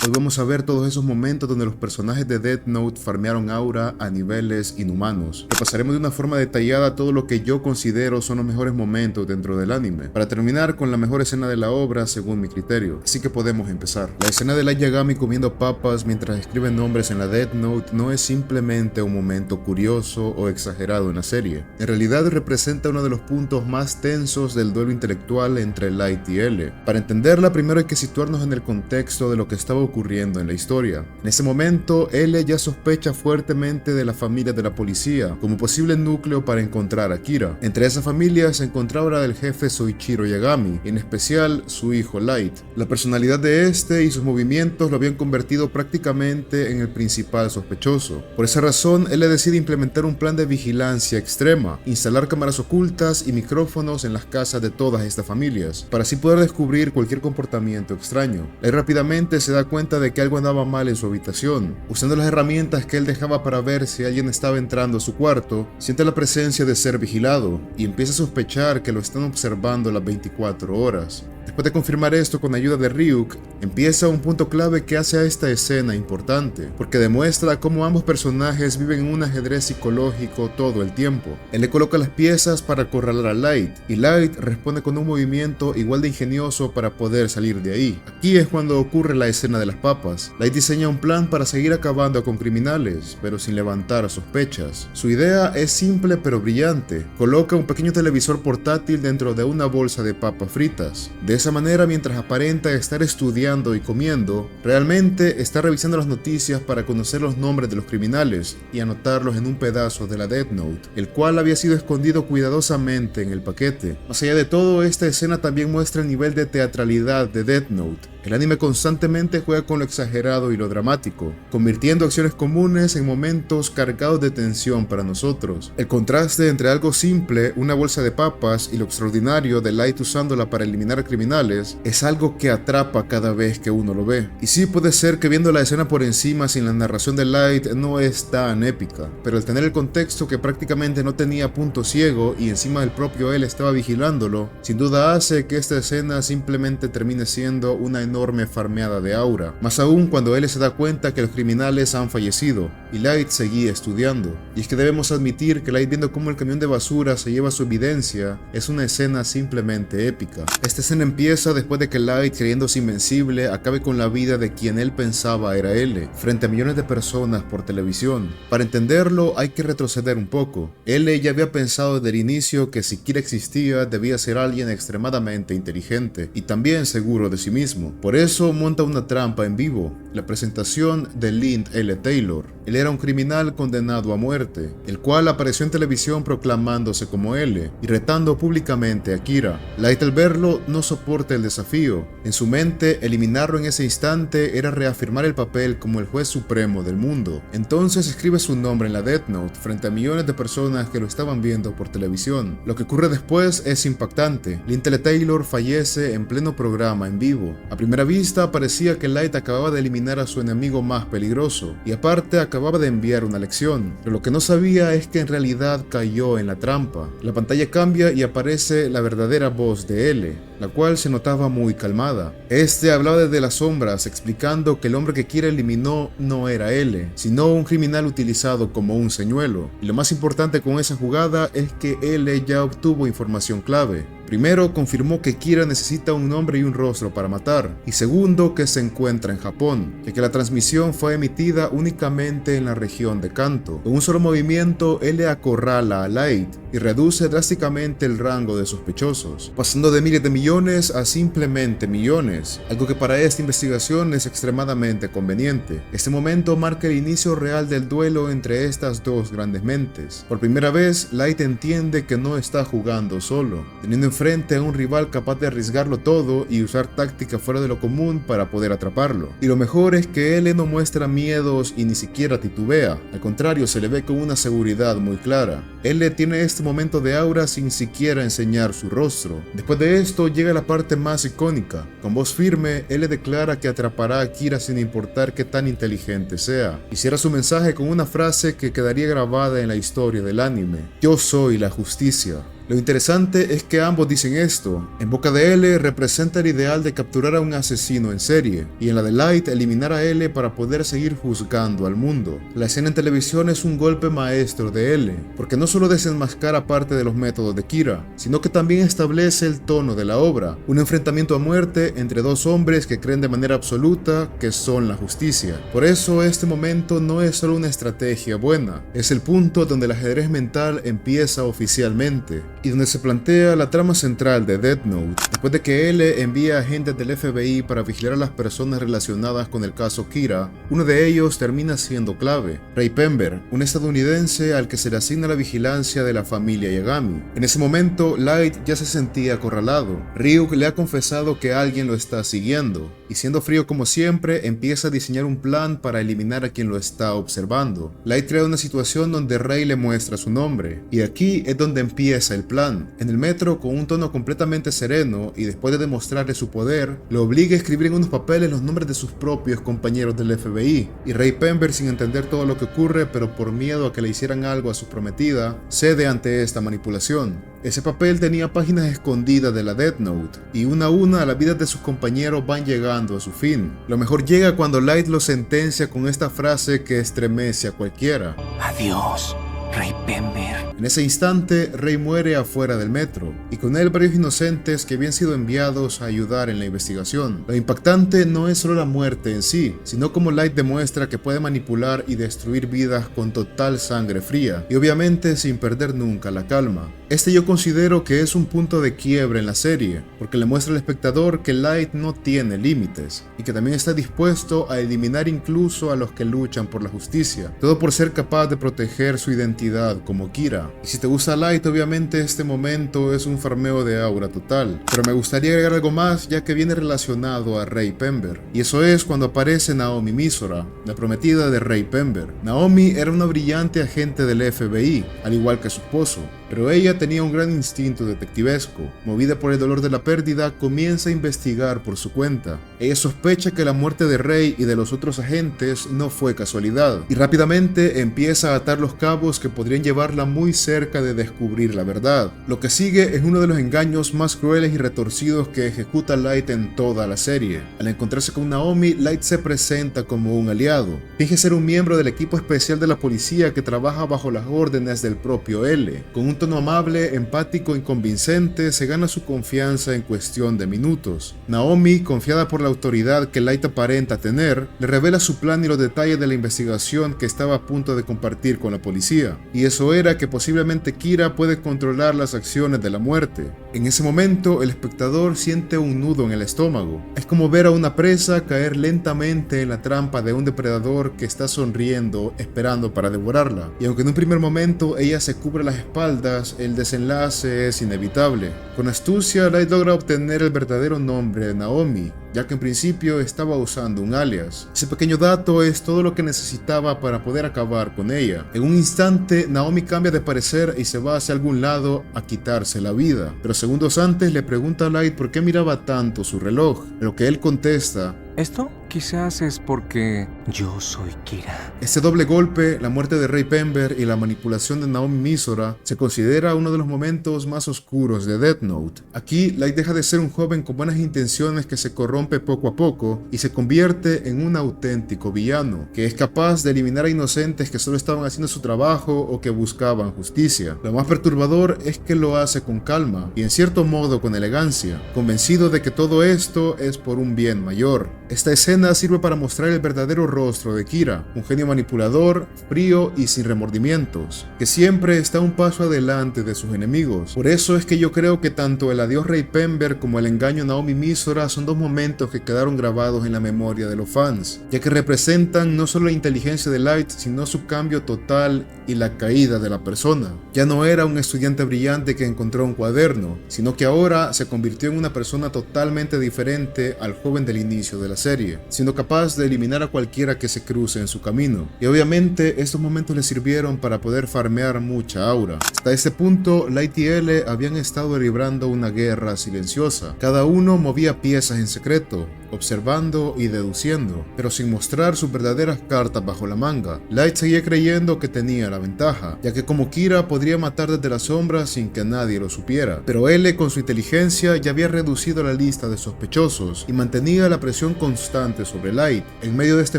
Hoy vamos a ver todos esos momentos donde los personajes de Death Note farmearon aura a niveles inhumanos. Repasaremos de una forma detallada todo lo que yo considero son los mejores momentos dentro del anime, para terminar con la mejor escena de la obra según mi criterio. Así que podemos empezar. La escena de Light Yagami comiendo papas mientras escribe nombres en la Death Note no es simplemente un momento curioso o exagerado en la serie. En realidad representa uno de los puntos más tensos del duelo intelectual entre Light y L. Para entenderla, primero hay que situarnos en el contexto de lo que estaba ocurriendo en la historia. En ese momento, L ya sospecha fuertemente de la familia de la policía como posible núcleo para encontrar a Kira. Entre esa familia se encontraba la del jefe Soichiro Yagami, y en especial su hijo Light. La personalidad de este y sus movimientos lo habían convertido prácticamente en el principal sospechoso. Por esa razón, L decide implementar un plan de vigilancia extrema, instalar cámaras ocultas y micrófonos en las casas de todas estas familias, para así poder descubrir cualquier comportamiento extraño. Él rápidamente se da cuenta de que algo andaba mal en su habitación. Usando las herramientas que él dejaba para ver si alguien estaba entrando a su cuarto, siente la presencia de ser vigilado y empieza a sospechar que lo están observando las 24 horas. Después de confirmar esto con ayuda de Ryuk, empieza un punto clave que hace a esta escena importante, porque demuestra cómo ambos personajes viven en un ajedrez psicológico todo el tiempo. Él le coloca las piezas para acorralar a Light, y Light responde con un movimiento igual de ingenioso para poder salir de ahí. Aquí es cuando ocurre la escena de las papas. Light diseña un plan para seguir acabando con criminales, pero sin levantar sospechas. Su idea es simple pero brillante. Coloca un pequeño televisor portátil dentro de una bolsa de papas fritas. De esa manera, mientras aparenta estar estudiando y comiendo, realmente está revisando las noticias para conocer los nombres de los criminales y anotarlos en un pedazo de la Death Note, el cual había sido escondido cuidadosamente en el paquete. Más allá de todo, esta escena también muestra el nivel de teatralidad de Death Note. El anime constantemente juega con lo exagerado y lo dramático, convirtiendo acciones comunes en momentos cargados de tensión para nosotros. El contraste entre algo simple, una bolsa de papas, y lo extraordinario de Light usándola para eliminar criminales, es algo que atrapa cada vez que uno lo ve. Y sí, puede ser que viendo la escena por encima sin la narración de Light no es tan épica, pero al tener el contexto que prácticamente no tenía punto ciego y encima el propio él estaba vigilándolo, sin duda hace que esta escena simplemente termine siendo una enorme farmeada de aura, más aún cuando él se da cuenta que los criminales han fallecido y Light seguía estudiando. Y es que debemos admitir que Light, viendo cómo el camión de basura se lleva su evidencia, es una escena simplemente épica. Esta escena empieza después de que Light, creyéndose invencible, acabe con la vida de quien él pensaba era L, frente a millones de personas por televisión. Para entenderlo hay que retroceder un poco. L ya había pensado desde el inicio que si Kira existía debía ser alguien extremadamente inteligente y también seguro de sí mismo. Por eso monta una trampa en vivo, la presentación de Lind L. Taylor. Él era un criminal condenado a muerte, el cual apareció en televisión proclamándose como L y retando públicamente a Kira. Light, al verlo, no soporta el desafío. En su mente, eliminarlo en ese instante era reafirmar el papel como el juez supremo del mundo. Entonces escribe su nombre en la Death Note frente a millones de personas que lo estaban viendo por televisión. Lo que ocurre después es impactante. Lind L. Taylor fallece en pleno programa en vivo. A primera vista parecía que Light acababa de eliminar a su enemigo más peligroso, y aparte acababa de enviar una lección, pero lo que no sabía es que en realidad cayó en la trampa. La pantalla cambia y aparece la verdadera voz de L, la cual se notaba muy calmada. Este hablaba desde las sombras, explicando que el hombre que Kira eliminó no era L, sino un criminal utilizado como un señuelo. Y lo más importante con esa jugada es que L ya obtuvo información clave. Primero, confirmó que Kira necesita un nombre y un rostro para matar, y segundo, que se encuentra en Japón, ya que la transmisión fue emitida únicamente en la región de Kanto. Con un solo movimiento, él le acorrala a Light y reduce drásticamente el rango de sospechosos, pasando de miles de millones a simplemente millones, algo que para esta investigación es extremadamente conveniente. Este momento marca el inicio real del duelo entre estas dos grandes mentes. Por primera vez, Light entiende que no está jugando solo, teniendo frente a un rival capaz de arriesgarlo todo y usar tácticas fuera de lo común para poder atraparlo. Y lo mejor es que él no muestra miedos y ni siquiera titubea, al contrario, se le ve con una seguridad muy clara. Él tiene este momento de aura sin siquiera enseñar su rostro. Después de esto llega la parte más icónica. Con voz firme, él le declara que atrapará a Kira sin importar qué tan inteligente sea, y cierra su mensaje con una frase que quedaría grabada en la historia del anime: "Yo soy la justicia". Lo interesante es que ambos dicen esto. En boca de L representa el ideal de capturar a un asesino en serie, y en la de Light eliminar a L para poder seguir juzgando al mundo. La escena en televisión es un golpe maestro de L, porque no solo desenmascara parte de los métodos de Kira, sino que también establece el tono de la obra, un enfrentamiento a muerte entre dos hombres que creen de manera absoluta que son la justicia. Por eso este momento no es solo una estrategia buena, es el punto donde el ajedrez mental empieza oficialmente, y donde se plantea la trama central de Death Note. Después de que L envía agentes del FBI para vigilar a las personas relacionadas con el caso Kira, uno de ellos termina siendo clave: Ray Pember, un estadounidense al que se le asigna la vigilancia de la familia Yagami. En ese momento, Light ya se sentía acorralado. Ryuk le ha confesado que alguien lo está siguiendo, y siendo frío como siempre, empieza a diseñar un plan para eliminar a quien lo está observando. Light crea una situación donde Ray le muestra su nombre, y aquí es donde empieza el plan. En el metro, con un tono completamente sereno, y después de demostrarle su poder, lo obliga a escribir en unos papeles los nombres de sus propios compañeros del FBI, y Ray Pember, sin entender todo lo que ocurre, pero por miedo a que le hicieran algo a su prometida, cede ante esta manipulación. Ese papel tenía páginas escondidas de la Death Note, y una a una las vidas de sus compañeros van llegando a su fin. Lo mejor llega cuando Light lo sentencia con esta frase que estremece a cualquiera: adiós, Ray Pember. En ese instante, Ray muere afuera del metro, y con él varios inocentes que habían sido enviados a ayudar en la investigación. Lo impactante no es solo la muerte en sí, sino como Light demuestra que puede manipular y destruir vidas con total sangre fría, y obviamente sin perder nunca la calma. Este yo considero que es un punto de quiebre en la serie, porque le muestra al espectador que Light no tiene límites, y que también está dispuesto a eliminar incluso a los que luchan por la justicia, todo por ser capaz de proteger su identidad como Kira. Y si te gusta Light, obviamente este momento es un farmeo de aura total, pero me gustaría agregar algo más ya que viene relacionado a Ray Pember, y eso es cuando aparece Naomi Misora, la prometida de Ray Pember. Naomi era una brillante agente del FBI, al igual que su esposo, pero ella tenía un gran instinto detectivesco. Movida por el dolor de la pérdida, comienza a investigar por su cuenta. Ella sospecha que la muerte de Ray y de los otros agentes no fue casualidad, y rápidamente empieza a atar los cabos que podrían llevarla muy cerca de descubrir la verdad. Lo que sigue es uno de los engaños más crueles y retorcidos que ejecuta Light en toda la serie. Al encontrarse con Naomi, Light se presenta como un aliado. Finge ser un miembro del equipo especial de la policía que trabaja bajo las órdenes del propio L. Con un tono amable, empático y convincente, se gana su confianza en cuestión de minutos. Naomi, confiada por la autoridad que Light aparenta tener, le revela su plan y los detalles de la investigación que estaba a punto de compartir con la policía. Y eso era que posiblemente Kira puede controlar las acciones de la muerte. En ese momento, el espectador siente un nudo en el estómago. Es como ver a una presa caer lentamente en la trampa de un depredador que está sonriendo, esperando para devorarla. Y aunque en un primer momento ella se cubre las espaldas, el desenlace es inevitable. Con astucia, Light logra obtener el verdadero nombre de Naomi, ya que en principio estaba usando un alias. Ese pequeño dato es todo lo que necesitaba para poder acabar con ella. En un instante, Naomi cambia de parecer y se va hacia algún lado a quitarse la vida, pero segundos antes le pregunta a Light por qué miraba tanto su reloj, a lo que él contesta: ¿esto? Quizás es porque yo soy Kira. Este doble golpe, la muerte de Ray Pember y la manipulación de Naomi Misora, se considera uno de los momentos más oscuros de Death Note. Aquí, Light deja de ser un joven con buenas intenciones que se corrompe poco a poco y se convierte en un auténtico villano, que es capaz de eliminar a inocentes que solo estaban haciendo su trabajo o que buscaban justicia. Lo más perturbador es que lo hace con calma y en cierto modo con elegancia, convencido de que todo esto es por un bien mayor. Esta escena sirve para mostrar el verdadero rostro de Kira, un genio manipulador, frío y sin remordimientos, que siempre está un paso adelante de sus enemigos. Por eso es que yo creo que tanto el adiós Ray Pember como el engaño a Naomi Misora son dos momentos que quedaron grabados en la memoria de los fans, ya que representan no solo la inteligencia de Light, sino su cambio total y la caída de la persona. Ya no era un estudiante brillante que encontró un cuaderno, sino que ahora se convirtió en una persona totalmente diferente al joven del inicio de la la serie, siendo capaz de eliminar a cualquiera que se cruce en su camino. Y obviamente estos momentos le sirvieron para poder farmear mucha aura. Hasta este punto, Light y L habían estado librando una guerra silenciosa. Cada uno movía piezas en secreto, observando y deduciendo, pero sin mostrar sus verdaderas cartas bajo la manga. Light seguía creyendo que tenía la ventaja, ya que como Kira podría matar desde las sombras sin que nadie lo supiera, pero L con su inteligencia ya había reducido la lista de sospechosos y mantenía la presión constante sobre Light. En medio de este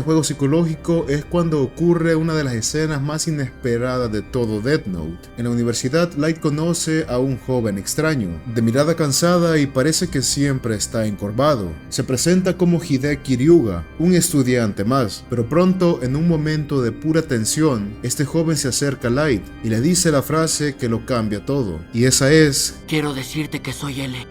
juego psicológico es cuando ocurre una de las escenas más inesperadas de todo Death Note. En la universidad, Light conoce a un joven extraño, de mirada cansada y parece que siempre está encorvado. Se presenta como Hideki Ryuga, un estudiante más, pero pronto, en un momento de pura tensión, este joven se acerca a Light y le dice la frase que lo cambia todo, y esa es: quiero decirte que soy L.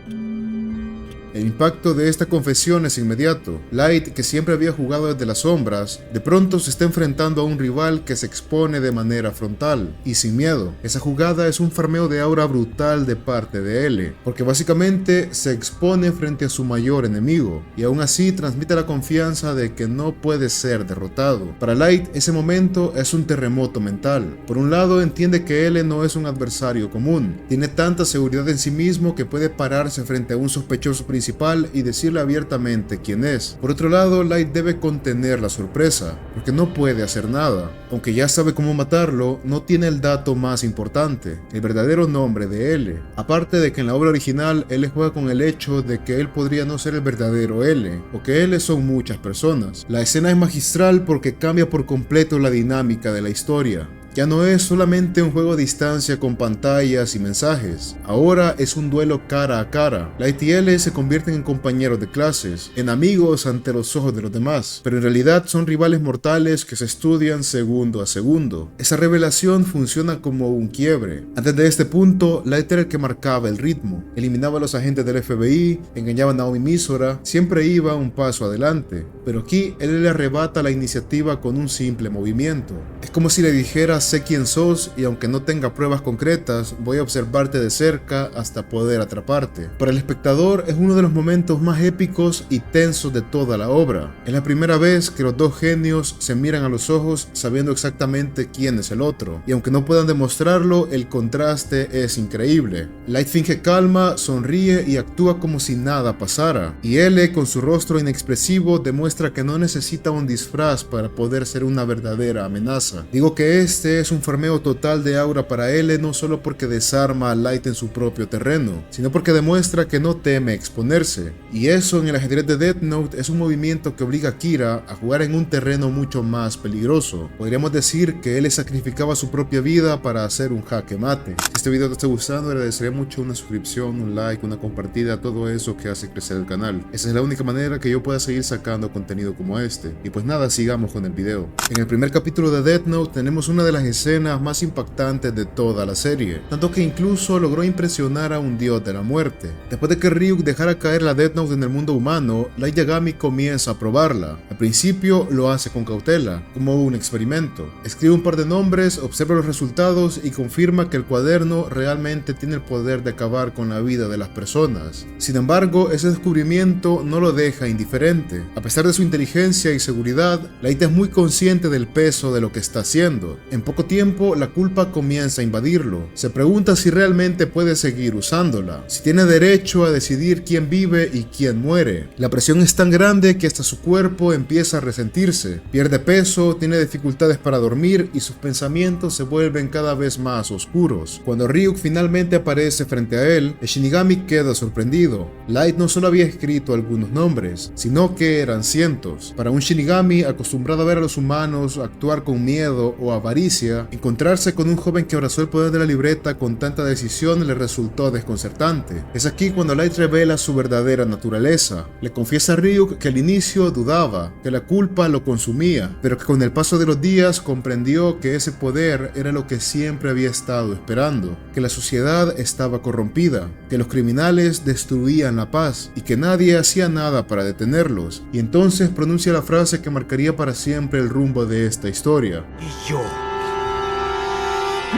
El impacto de esta confesión es inmediato. Light, que siempre había jugado desde las sombras, de pronto se está enfrentando a un rival que se expone de manera frontal y sin miedo. Esa jugada es un farmeo de aura brutal de parte de L, porque básicamente se expone frente a su mayor enemigo, y aún así transmite la confianza de que no puede ser derrotado. Para Light, ese momento es un terremoto mental. Por un lado, entiende que L no es un adversario común, tiene tanta seguridad en sí mismo que puede pararse frente a un sospechoso principal y decirle abiertamente quién es. Por otro lado, Light debe contener la sorpresa, porque no puede hacer nada. Aunque ya sabe cómo matarlo, no tiene el dato más importante, el verdadero nombre de L. Aparte de que en la obra original, L juega con el hecho de que él podría no ser el verdadero L, o que L son muchas personas. La escena es magistral porque cambia por completo la dinámica de la historia. Ya no es solamente un juego a distancia con pantallas y mensajes, ahora es un duelo cara a cara. Light y L se convierten en compañeros de clases, en amigos ante los ojos de los demás, pero en realidad son rivales mortales que se estudian segundo a segundo. Esa revelación funciona como un quiebre. Antes de este punto, Light era el que marcaba el ritmo, eliminaba a los agentes del FBI, engañaba a Naomi Misora, siempre iba un paso adelante, pero aquí él le arrebata la iniciativa con un simple movimiento. Es como si le dijera: sé quién sos y aunque no tenga pruebas concretas, voy a observarte de cerca hasta poder atraparte. Para el espectador es uno de los momentos más épicos y tensos de toda la obra. Es la primera vez que los dos genios se miran a los ojos sabiendo exactamente quién es el otro, y aunque no puedan demostrarlo, el contraste es increíble. Light finge calma, sonríe y actúa como si nada pasara, y L, con su rostro inexpresivo, demuestra que no necesita un disfraz para poder ser una verdadera amenaza. Digo que este es un farmeo total de aura para L, no solo porque desarma a Light en su propio terreno, sino porque demuestra que no teme exponerse. Y eso en el ajedrez de Death Note es un movimiento que obliga a Kira a jugar en un terreno mucho más peligroso. Podríamos decir que L sacrificaba su propia vida para hacer un jaque mate. Si este video te está gustando, agradecería mucho una suscripción, un like, una compartida, todo eso que hace crecer el canal. Esa es la única manera que yo pueda seguir sacando contenido como este. Y pues nada, sigamos con el video. En el primer capítulo de Death Note tenemos una de las escenas más impactantes de toda la serie, tanto que incluso logró impresionar a un dios de la muerte. Después de que Ryuk dejara caer la Death Note en el mundo humano, Light Yagami comienza a probarla. Al principio lo hace con cautela, como un experimento. Escribe un par de nombres, observa los resultados y confirma que el cuaderno realmente tiene el poder de acabar con la vida de las personas. Sin embargo, ese descubrimiento no lo deja indiferente. A pesar de su inteligencia y seguridad, Light es muy consciente del peso de lo que está haciendo. En poco tiempo, la culpa comienza a invadirlo. Se pregunta si realmente puede seguir usándola, si tiene derecho a decidir quién vive y quién muere. La presión es tan grande que hasta su cuerpo empieza a resentirse. Pierde peso, tiene dificultades para dormir y sus pensamientos se vuelven cada vez más oscuros. Cuando Ryuk finalmente aparece frente a él, el Shinigami queda sorprendido. Light no solo había escrito algunos nombres, sino que eran cientos. Para un Shinigami acostumbrado a ver a los humanos actuar con miedo o avaricia, encontrarse con un joven que abrazó el poder de la libreta con tanta decisión le resultó desconcertante. Es aquí cuando Light revela su verdadera naturaleza. Le confiesa a Ryuk que al inicio dudaba, que la culpa lo consumía, pero que con el paso de los días comprendió que ese poder era lo que siempre había estado esperando, que la sociedad estaba corrompida, que los criminales destruían la paz y que nadie hacía nada para detenerlos. Y entonces pronuncia la frase que marcaría para siempre el rumbo de esta historia. Y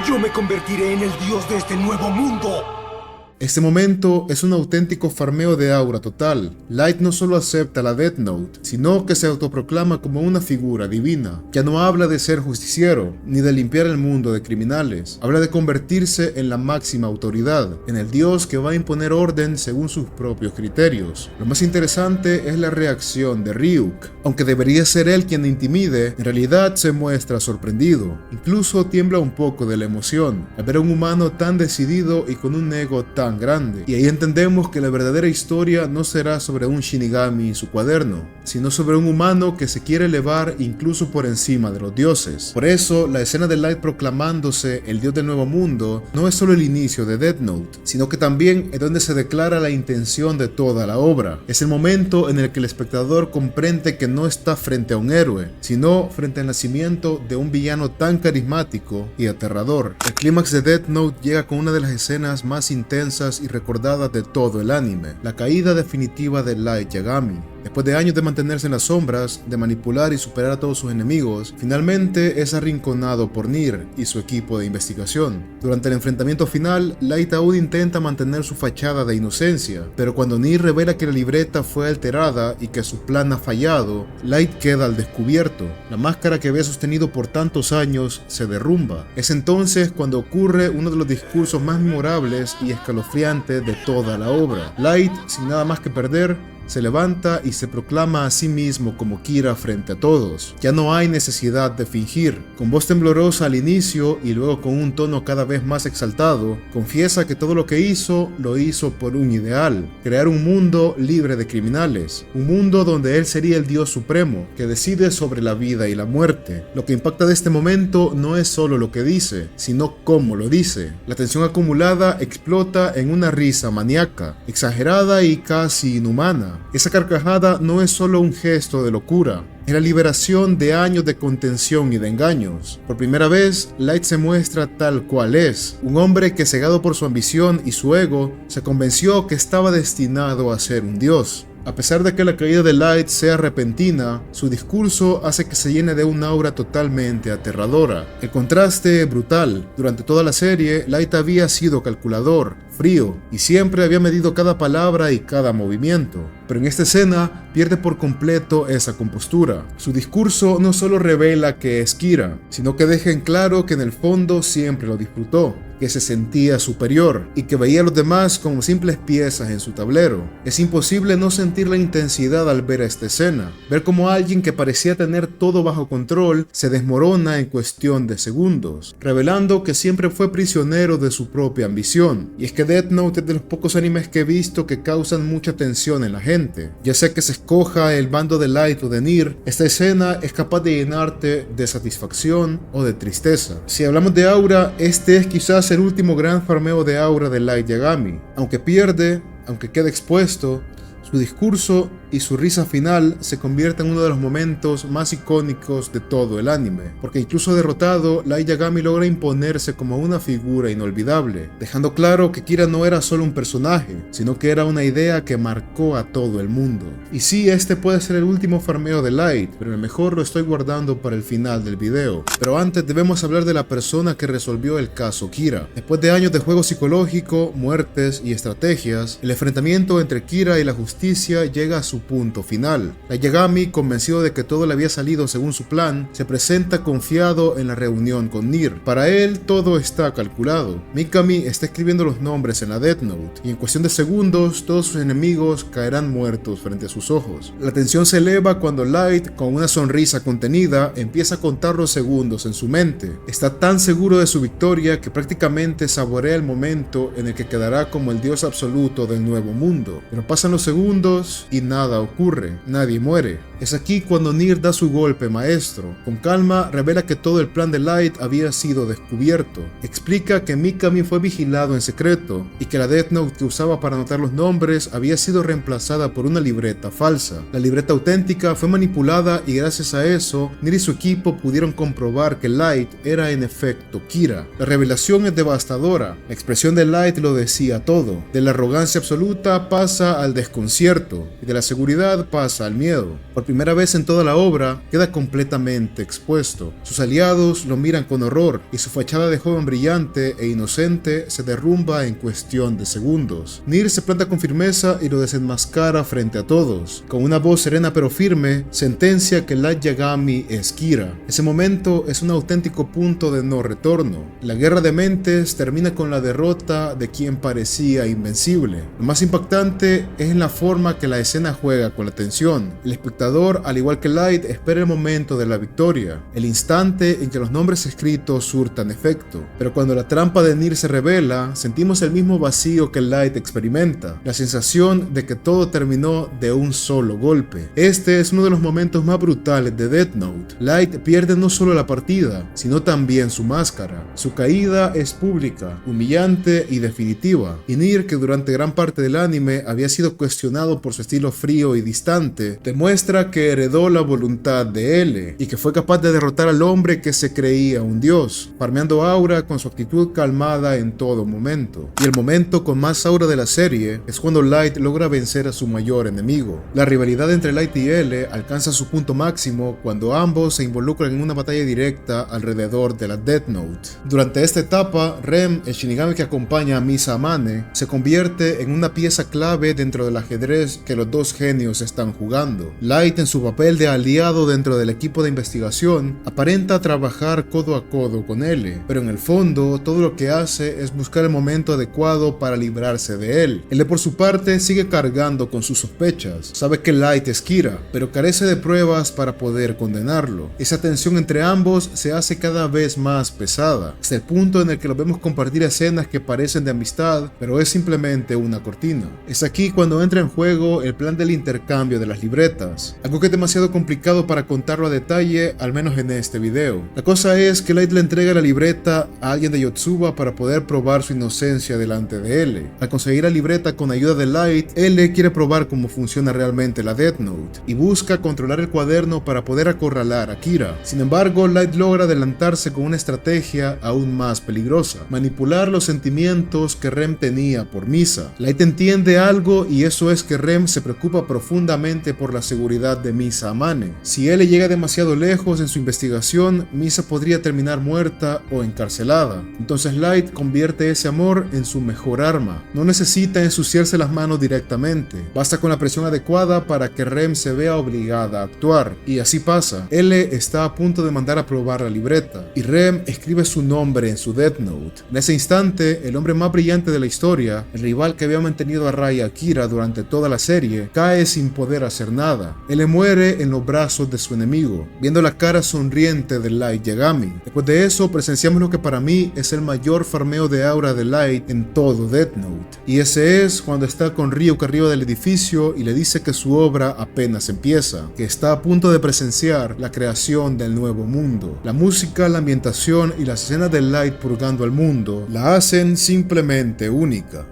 yo me convertiré en el dios de este nuevo mundo. Este momento es un auténtico farmeo de aura total. Light no solo acepta la Death Note, sino que se autoproclama como una figura divina. Ya no habla de ser justiciero, ni de limpiar el mundo de criminales. Habla de convertirse en la máxima autoridad, en el dios que va a imponer orden según sus propios criterios. Lo más interesante es la reacción de Ryuk. Aunque debería ser él quien intimide, en realidad se muestra sorprendido. Incluso tiembla un poco de la emoción al ver a un humano tan decidido y con un ego tan grande. Y ahí entendemos que la verdadera historia no será sobre un Shinigami y su cuaderno, sino sobre un humano que se quiere elevar incluso por encima de los dioses. Por eso, la escena de Light proclamándose el dios del nuevo mundo no es solo el inicio de Death Note, sino que también es donde se declara la intención de toda la obra. Es el momento en el que el espectador comprende que no está frente a un héroe, sino frente al nacimiento de un villano tan carismático y aterrador. El clímax de Death Note llega con una de las escenas más intensas y recordadas de todo el anime, la caída definitiva de Light Yagami. Después de años de mantenerse en las sombras, de manipular y superar a todos sus enemigos, finalmente es arrinconado por Nier y su equipo de investigación. Durante el enfrentamiento final, Light aún intenta mantener su fachada de inocencia, pero cuando Nier revela que la libreta fue alterada y que su plan ha fallado, Light queda al descubierto. La máscara que había sostenido por tantos años se derrumba. Es entonces cuando ocurre uno de los discursos más memorables y escalofriantes de toda la obra. Light, sin nada más que perder, se levanta y se proclama a sí mismo como Kira frente a todos. Ya no hay necesidad de fingir. Con voz temblorosa al inicio y luego con un tono cada vez más exaltado, confiesa que todo lo que hizo, lo hizo por un ideal: crear un mundo libre de criminales, un mundo donde él sería el Dios supremo, que decide sobre la vida y la muerte. Lo que impacta de este momento no es solo lo que dice, sino cómo lo dice. La tensión acumulada explota en una risa maníaca, exagerada y casi inhumana. Esa carcajada no es solo un gesto de locura, es la liberación de años de contención y de engaños. Por primera vez, Light se muestra tal cual es, un hombre que, cegado por su ambición y su ego, se convenció que estaba destinado a ser un dios. A pesar de que la caída de Light sea repentina, su discurso hace que se llene de una aura totalmente aterradora. El contraste es brutal. Durante toda la serie, Light había sido calculador, frío, y siempre había medido cada palabra y cada movimiento. Pero en esta escena pierde por completo esa compostura. Su discurso no solo revela que es Kira, sino que deja en claro que en el fondo siempre lo disfrutó, que se sentía superior y que veía a los demás como simples piezas en su tablero. Es imposible no sentir la intensidad al ver esta escena, ver cómo alguien que parecía tener todo bajo control se desmorona en cuestión de segundos, revelando que siempre fue prisionero de su propia ambición. Y es que Death Note es de los pocos animes que he visto que causan mucha tensión en la gente. Ya sea que se escoja el bando de Light o de Nier, esta escena es capaz de llenarte de satisfacción o de tristeza. Si hablamos de aura, este es quizás el último gran farmeo de aura de Light Yagami. Aunque pierde, aunque queda expuesto, su discurso y su risa final se convierte en uno de los momentos más icónicos de todo el anime, porque incluso derrotado, Light Yagami logra imponerse como una figura inolvidable, dejando claro que Kira no era solo un personaje, sino que era una idea que marcó a todo el mundo. Y sí, este puede ser el último farmeo de Light, pero el mejor lo estoy guardando para el final del video. Pero antes debemos hablar de la persona que resolvió el caso Kira. Después de años de juego psicológico, muertes y estrategias, el enfrentamiento entre Kira y la justicia llega a su punto final. Light Yagami, convencido de que todo le había salido según su plan, se presenta confiado en la reunión con Nier. Para él todo está calculado. Mikami está escribiendo los nombres en la Death Note y en cuestión de segundos todos sus enemigos caerán muertos frente a sus ojos. La tensión se eleva cuando Light, con una sonrisa contenida, empieza a contar los segundos en su mente. Está tan seguro de su victoria que prácticamente saborea el momento en el que quedará como el dios absoluto del nuevo mundo. Pero pasan los segundos y nada ocurre, nadie muere. Es aquí cuando Nier da su golpe maestro. Con calma revela que todo el plan de Light había sido descubierto. Explica que Mikami fue vigilado en secreto y que la Death Note que usaba para anotar los nombres había sido reemplazada por una libreta falsa. La libreta auténtica fue manipulada y gracias a eso, Nier y su equipo pudieron comprobar que Light era en efecto Kira. La revelación es devastadora. La expresión de Light lo decía todo. De la arrogancia absoluta pasa al desconcierto y de la seguridad seguridad pasa al miedo. Por primera vez en toda la obra, queda completamente expuesto. Sus aliados lo miran con horror y su fachada de joven brillante e inocente se derrumba en cuestión de segundos. Nier se planta con firmeza y lo desenmascara frente a todos. Con una voz serena pero firme, sentencia que Light Yagami es Kira. Ese momento es un auténtico punto de no retorno. La guerra de mentes termina con la derrota de quien parecía invencible. Lo más impactante es en la forma que la escena juega con la tensión. El espectador, al igual que Light, espera el momento de la victoria, el instante en que los nombres escritos surtan efecto. Pero cuando la trampa de Nier se revela, sentimos el mismo vacío que Light experimenta, la sensación de que todo terminó de un solo golpe. Este es uno de los momentos más brutales de Death Note. Light pierde no solo la partida, sino también su máscara. Su caída es pública, humillante y definitiva. Y Nier, que durante gran parte del anime había sido cuestionado por su estilo frío y distante, demuestra que heredó la voluntad de L y que fue capaz de derrotar al hombre que se creía un dios, farmeando aura con su actitud calmada en todo momento. Y el momento con más aura de la serie es cuando Light logra vencer a su mayor enemigo. La rivalidad entre Light y L alcanza su punto máximo cuando ambos se involucran en una batalla directa alrededor de la Death Note. Durante esta etapa, Rem, el Shinigami que acompaña a Misa Amane, se convierte en una pieza clave dentro del ajedrez que los dos genios están jugando. Light, en su papel de aliado dentro del equipo de investigación, aparenta trabajar codo a codo con L, pero en el fondo todo lo que hace es buscar el momento adecuado para librarse de él. L, por su parte, sigue cargando con sus sospechas. Sabe que Light es Kira, pero carece de pruebas para poder condenarlo. Esa tensión entre ambos se hace cada vez más pesada, hasta el punto en el que los vemos compartir escenas que parecen de amistad, pero es simplemente una cortina. Es aquí cuando entra en juego el plan del intercambio de las libretas, algo que es demasiado complicado para contarlo a detalle, al menos en este video. La cosa es que Light le entrega la libreta a alguien de Yotsuba para poder probar su inocencia delante de L. Al conseguir la libreta con ayuda de Light, L quiere probar cómo funciona realmente la Death Note y busca controlar el cuaderno para poder acorralar a Kira. Sin embargo, Light logra adelantarse con una estrategia aún más peligrosa: manipular los sentimientos que Rem tenía por Misa. Light entiende algo, y eso es que Rem se preocupa profundamente por la seguridad de Misa Amane. Si L llega demasiado lejos en su investigación, Misa podría terminar muerta o encarcelada. Entonces Light convierte ese amor en su mejor arma. No necesita ensuciarse las manos directamente, basta con la presión adecuada para que Rem se vea obligada a actuar. Y así pasa. L está a punto de mandar a probar la libreta, y Rem escribe su nombre en su Death Note. En ese instante, el hombre más brillante de la historia, el rival que había mantenido a raya a Kira durante toda la serie, cae sin poder hacer nada. L muere en los brazos de su enemigo, viendo la cara sonriente de Light Yagami. Después de eso, presenciamos lo que para mí es el mayor farmeo de aura de Light en todo Death Note. Y ese es cuando está con Ryuk arriba del edificio y le dice que su obra apenas empieza, que está a punto de presenciar la creación del nuevo mundo. La música, la ambientación y las escenas de Light purgando al mundo la hacen simplemente única.